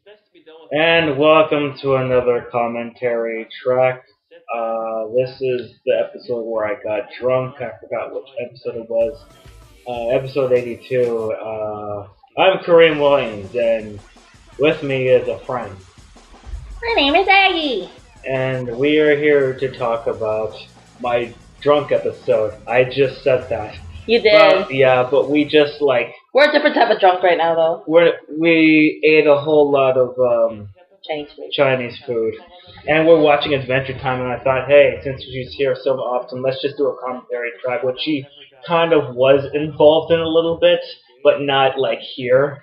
And welcome to another commentary track. This is the episode where I got drunk. I forgot which episode it was. Episode 82. I'm Kareem Williams, and with me is a friend. My name is Aggie. And we are here to talk about my drunk episode. I just said that. You did. Well, yeah, but we just We're a different type of drunk right now, though. we ate a whole lot of Chinese food, and we're watching Adventure Time, and I thought, hey, since she's here so often, let's just do a commentary track, which she kind of was involved in a little bit, but not like here.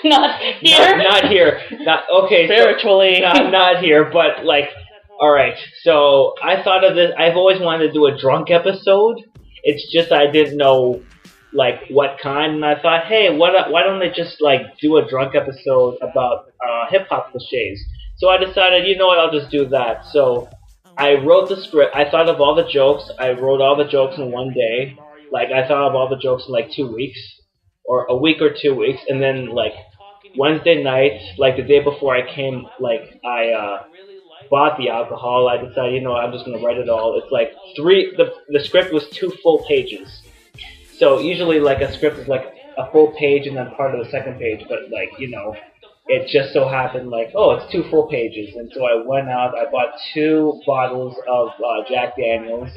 Not here. Not here. Not okay. Spiritually. So, not here, but like, all right. So I thought of this. I've always wanted to do a drunk episode. It's just I didn't know like what kind, and I thought, hey, why don't I just like do a drunk episode about hip hop cliches? So I decided, you know what, I'll just do that. So I wrote the script. I thought of all the jokes. I wrote all the jokes in one day. Like I thought of all the jokes in like 2 weeks, or a week or 2 weeks, and then like Wednesday night, like the day before I came, like I bought the alcohol. I decided, you know, I'm just gonna write it all. It's like the script was 2 full pages. So usually like a script is like a full page and then part of the second page, but like, you know, it just so happened like, oh, it's 2 full pages. And so I went out, I bought 2 bottles of Jack Daniels,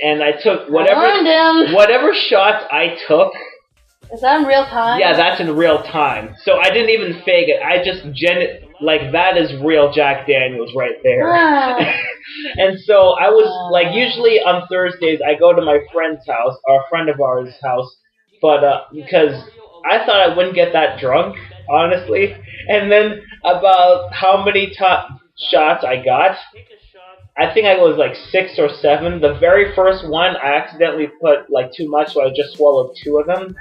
and I took whatever shots I took. Is that in real time? Yeah, that's in real time. So I didn't even fake it. I just like that is real Jack Daniels right there. And so I was like, usually on Thursdays I go to my friend's house, or a friend of ours' house, but because I thought I wouldn't get that drunk, honestly. And then about how many shots I got, I think I was like 6 or 7. The very first one, I accidentally put like too much, so I just swallowed 2 of them.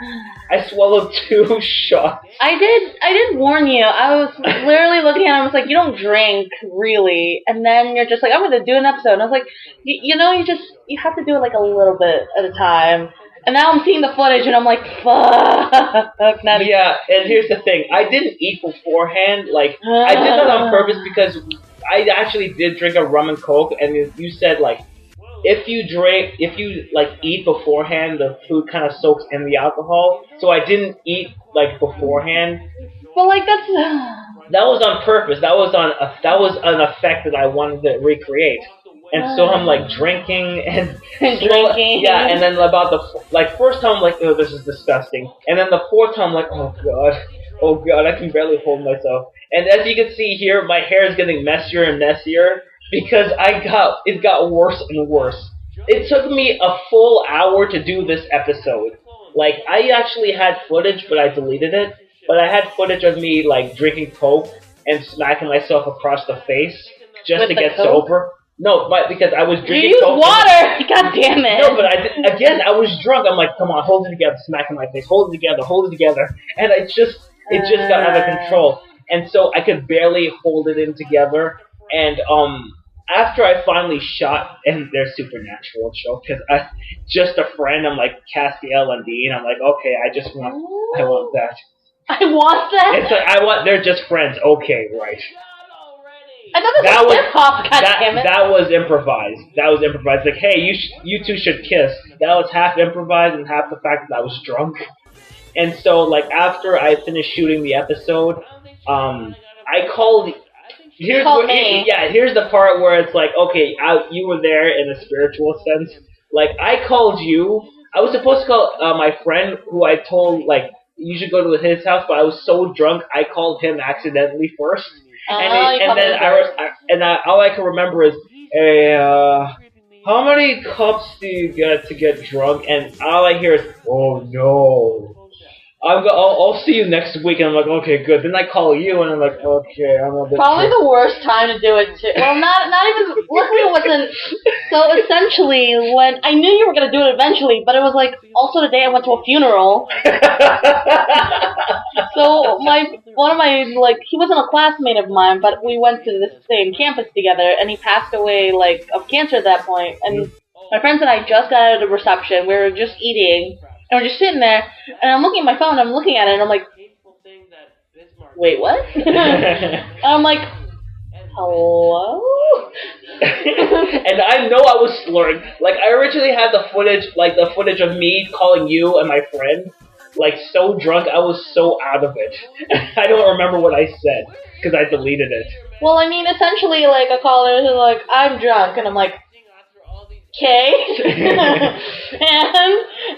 I swallowed 2 shots. I did warn you. I was literally looking at it, I was like, you don't drink, really. And then you're just like, I'm going to do an episode. And I was like, you know, you have to do it like a little bit at a time. And now I'm seeing the footage, and I'm like, fuck. Yeah, and here's the thing. I didn't eat beforehand. Like, I did that on purpose because I actually did drink a rum and coke, and you said, like, if you eat beforehand, the food kind of soaks in the alcohol. So I didn't eat, like, beforehand. But, like, that was on purpose. That was an effect that I wanted to recreate. And so I'm like drinking and drinking. Yeah, and then about the first time I'm like, oh, this is disgusting. And then the fourth time I'm like, oh god, I can barely hold myself. And as you can see here, my hair is getting messier and messier because it got worse and worse. It took me a full hour to do this episode. Like, I actually had footage, but I deleted it. But I had footage of me like drinking coke and smacking myself across the face just to get sober. No, but because I was drinking. You used water! God damn it! No, but I was drunk. I'm like, come on, hold it together, smacking my face, hold it together. And it just got out of control. And so I could barely hold it in together. And after I finally shot, and they're supernatural show, because just a friend, I'm like, Castiel and Dean, I'm like, okay, I want that. I want that? It's like, they're just friends, okay, right. I thought that was hip-hop, goddammit. That was improvised. Like, hey, you two should kiss. That was half improvised and half the fact that I was drunk. And so, like, after I finished shooting the episode, I called... Here's the part where it's like, okay, you were there in a spiritual sense. Like, I called you. I was supposed to call my friend who I told, like, you should go to his house, but I was so drunk, I called him accidentally first. And all I can remember is, hey, how many cups do you get to get drunk? And all I hear is, oh no. I'll see you next week, and I'm like, okay, good. Then I call you, and I'm like, okay, I'm a bit probably the worst time to do it, too. Well, not even, luckily it wasn't, so essentially, when, I knew you were going to do it eventually, but it was like, also the day I went to a funeral. So, one of my, like, he wasn't a classmate of mine, but we went to the same campus together, and he passed away, like, of cancer at that point, and my friends and I just got out of the reception, we were just eating, and we're just sitting there, and I'm looking at my phone, I'm looking at it, and I'm like, wait, what? And I'm like, hello? And I know I was slurring. Like, I originally had the footage of me calling you and my friend, like, so drunk, I was so out of it. I don't remember what I said, because I deleted it. Well, I mean, essentially, like, a caller is like, I'm drunk, and I'm like, okay.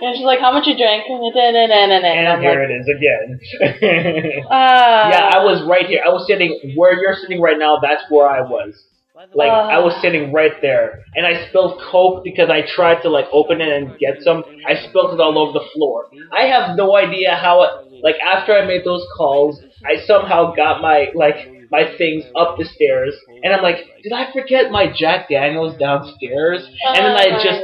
and she's like, how much you drank? And And here like, it is again. Yeah, I was right here. I was sitting where you're sitting right now. That's where I was. Like, I was sitting right there. And I spilled Coke because I tried to, like, open it and get some. I spilled it all over the floor. I have no idea how it, like, after I made those calls, I somehow got my things up the stairs. And I'm like, did I forget my Jack Daniels downstairs? And then I just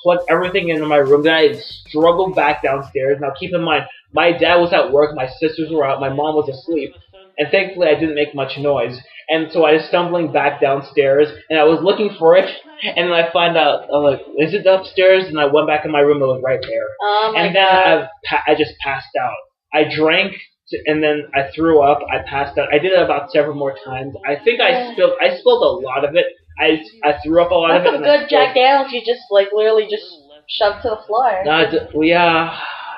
plugged everything into my room. Then I struggled back downstairs. Now, keep in mind, my dad was at work, my sisters were out, my mom was asleep. And thankfully, I didn't make much noise. And so I was stumbling back downstairs, and I was looking for it. And then I find out, I'm like, is it upstairs? And I went back in my room, it was right there. Oh my and then I just passed out. I drank, and then I threw up. I passed out. I did it about several more times. I think I spilled a lot of it. I threw up a lot of it. That's some good Jack Daniels you just, like, literally just shoved to the floor.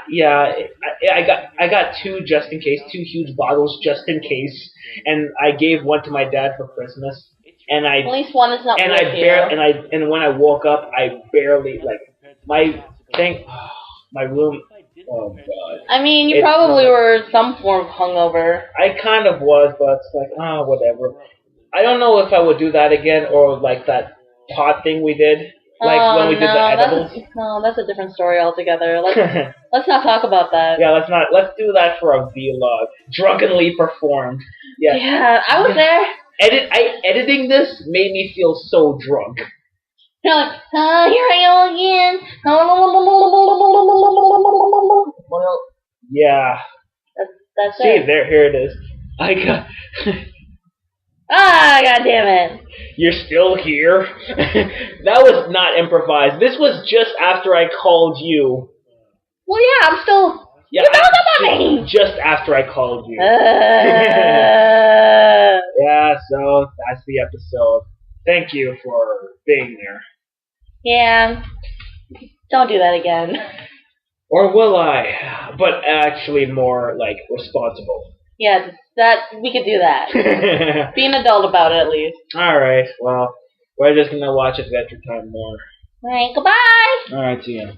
Yeah, I got two just in case, 2 huge bottles just in case, and I gave one to my dad for Christmas, and at least one is not and with and when I woke up, I barely my room. Oh god. I mean, you probably were some form of hungover. I kind of was, but it's like whatever. I don't know if I would do that again or like that pot thing we did. Like when we did the edibles. That's a different story altogether. Let's not talk about that. Yeah, let's do that for a vlog. Drunkenly performed. Yeah. Yeah, I was there. Editing this made me feel so drunk. You're like, here I go again. Well, yeah. That's See, it. here it is. I got. God damn it. You're still here? That was not improvised. This was just after I called you. Well, yeah, I'm still... Yeah, you know about me! Just after I called you. Yeah, so that's the episode. Thank you for being there. Yeah. Don't do that again. Or will I? But actually more, like, responsible. Yeah, we could do that. Be an adult about it, at least. Alright, well, we're just gonna watch Adventure Time more. Alright, goodbye! Alright, see ya.